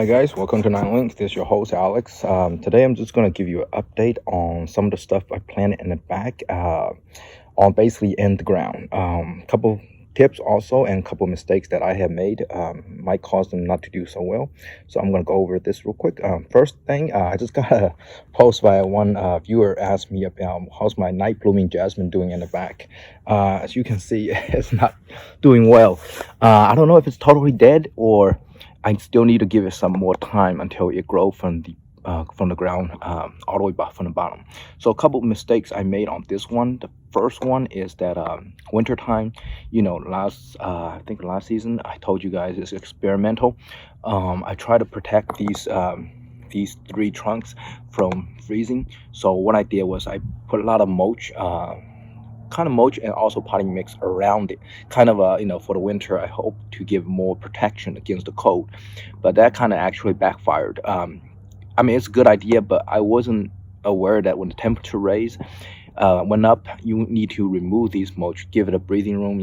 Hi guys, welcome to Nine Link. This is your host Alex. Today I'm just gonna give you an update on some of the stuff I planted in the back, on basically in the ground. Couple tips also, and a couple mistakes that I have made might cause them not to do so well. So I'm gonna go over this real quick. First thing, I just got a post by one viewer asked me about how's my Night Blooming Jasmine doing in the back. As you can see, it's not doing well. I don't know if it's totally dead or I still need to give it some more time until it grows from the ground all the way back from the bottom. So a couple of mistakes I made on this one. The first one is that winter time, I think last season I told you guys it's experimental. I try to protect these three trunks from freezing. So what I did was I put a lot of mulch. Kind of mulch and also potting mix around it, kind of for the winter I hope to give more protection against the cold, but that kind of actually backfired. I mean, it's a good idea, but I wasn't aware that when the temperature went up, you need to remove these mulch, give it a breathing room.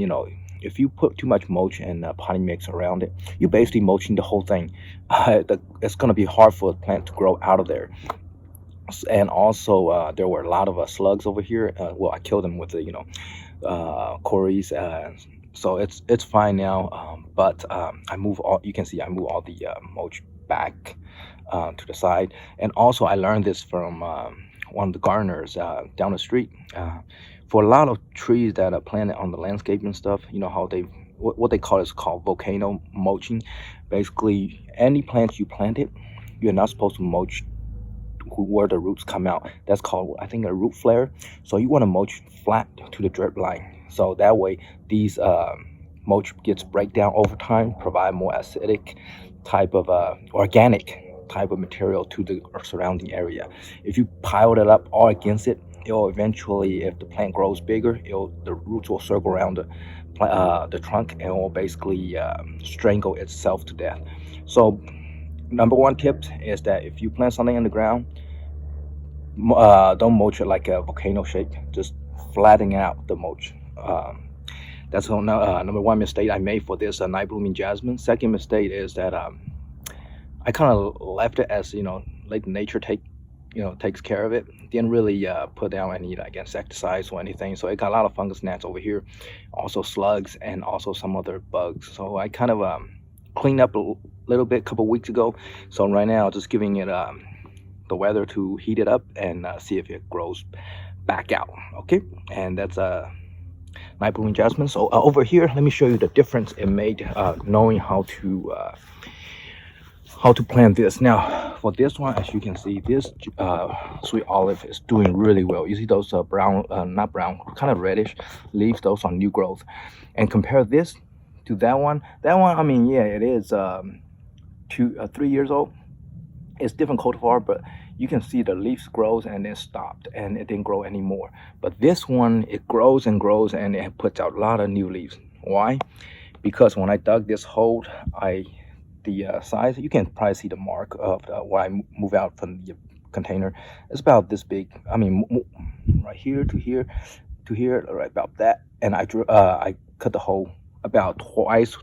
If you put too much mulch and potting mix around it, you're basically mulching the whole thing. It's going to be hard for the plant to grow out of there. And also there were a lot of slugs over here. Well, I killed them with the quarries, so it's fine now. But I move all, you can see I move all the mulch back to the side. And also I learned this from one of the gardeners down the street. For a lot of trees that are planted on the landscape and stuff, how what they call is called volcano mulching. Basically, any plants you planted, you're not supposed to mulch where the roots come out. That's called, I think, a root flare. So you want to mulch flat to the drip line, so that way these mulch gets break down over time, provide more acidic type of organic type of material to the surrounding area. If you pile it up all against it, it'll eventually, if the plant grows bigger, the roots will circle around the trunk and it will basically strangle itself to death. So number one tip is that if you plant something in the ground, don't mulch it like a volcano shape. Just flattening out the mulch. That's number one mistake I made for this Night Blooming Jasmine. Second mistake is that I kind of left it as let nature takes care of it. Didn't really put down any insecticides or anything. So it got a lot of fungus gnats over here, also slugs and also some other bugs. So I kind of cleaned up a little bit a couple weeks ago. So right now just giving it the weather to heat it up and see if it grows back out. Okay, and that's Night Blooming Jasmine. So over here, let me show you the difference it made knowing how to plant this. Now for this one, as you can see, this sweet olive is doing really well. You see those brown, not brown, kind of reddish leaves. Those are new growth. And compare this to that one. I mean, yeah, it is 3 years old. It's different cultivar, but you can see the leaves grows and then stopped and it didn't grow anymore. But this one, it grows and grows and it puts out a lot of new leaves. Why? Because when I dug this hole, the size, you can probably see the mark of where I move out from the container. It's about this big. I mean, right here to here to here, right about that. And I cut the hole about twice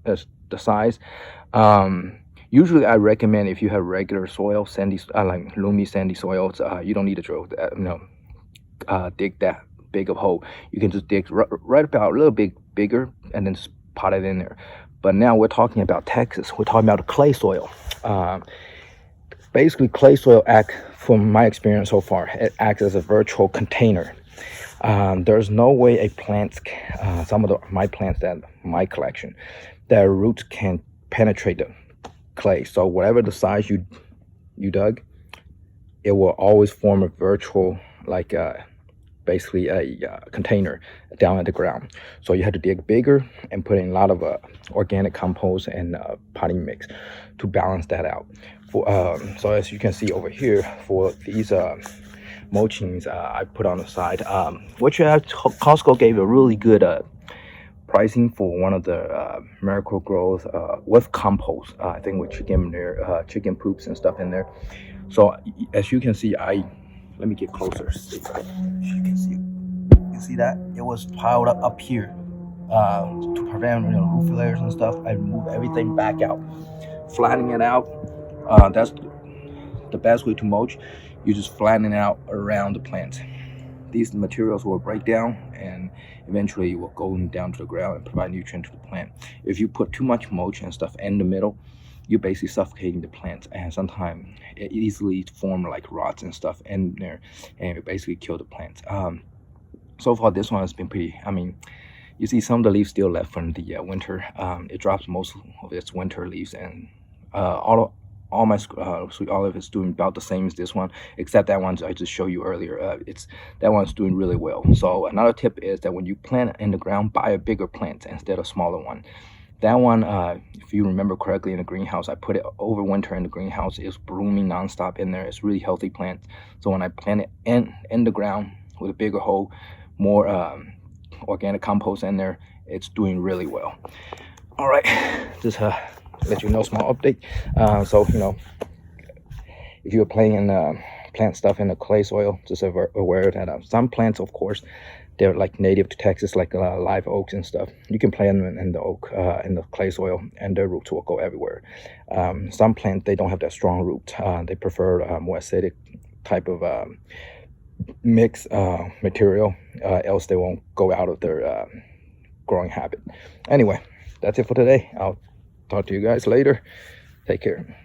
as the size. Usually I recommend if you have regular soil, sandy, like loamy sandy soils, you don't need to drill that, dig that big of hole. You can just dig right about a little bit bigger and then just pot it in there. But now we're talking about Texas. We're talking about clay soil. Basically, clay soil from my experience so far, it acts as a virtual container. There's no way a plant, some of my plants that my collection, their roots can penetrate the clay. So whatever the size you dug, it will always form a virtual, like basically a container down at the ground. So you have to dig bigger and put in a lot of organic compost and potting mix to balance that out. So as you can see over here, for these mulchings I put on the side, which Costco gave a really good pricing for one of the miracle growth with compost, I think with chicken manure, chicken poops and stuff in there. So as you can see, let me get closer. You can see that it was piled up here to prevent roof flares and stuff. I moved everything back out flattening it out. That's the best way to mulch. You just flatten it out around the plant. These materials will break down and eventually will go down to the ground and provide nutrient to the plant. If you put too much mulch and stuff in the middle, you're basically suffocating the plant, and sometimes it easily form like rots and stuff in there, and it basically kill the plant. So far this one has been pretty, I mean, you see some of the leaves still left from the winter. It drops most of its winter leaves, and all my sweet olive is doing about the same as this one, except that one I just showed you earlier. That one's doing really well. So another tip is that when you plant in the ground, buy a bigger plant instead of smaller one. That one, if you remember correctly, in the greenhouse, I put it over winter in the greenhouse. It's blooming nonstop in there. It's really healthy plant. So when I plant it in the ground with a bigger hole, more organic compost in there, it's doing really well. All right, just let you know, small update. So if you're plant stuff in the clay soil, just aware that some plants, of course, they're like native to Texas, like live oaks and stuff. You can plant them in the oak, in the clay soil, and their roots will go everywhere. Some plants, they don't have that strong root. They prefer more acidic type of mixed material, else they won't go out of their growing habit. Anyway, that's it for today. I'll talk to you guys later. Take care.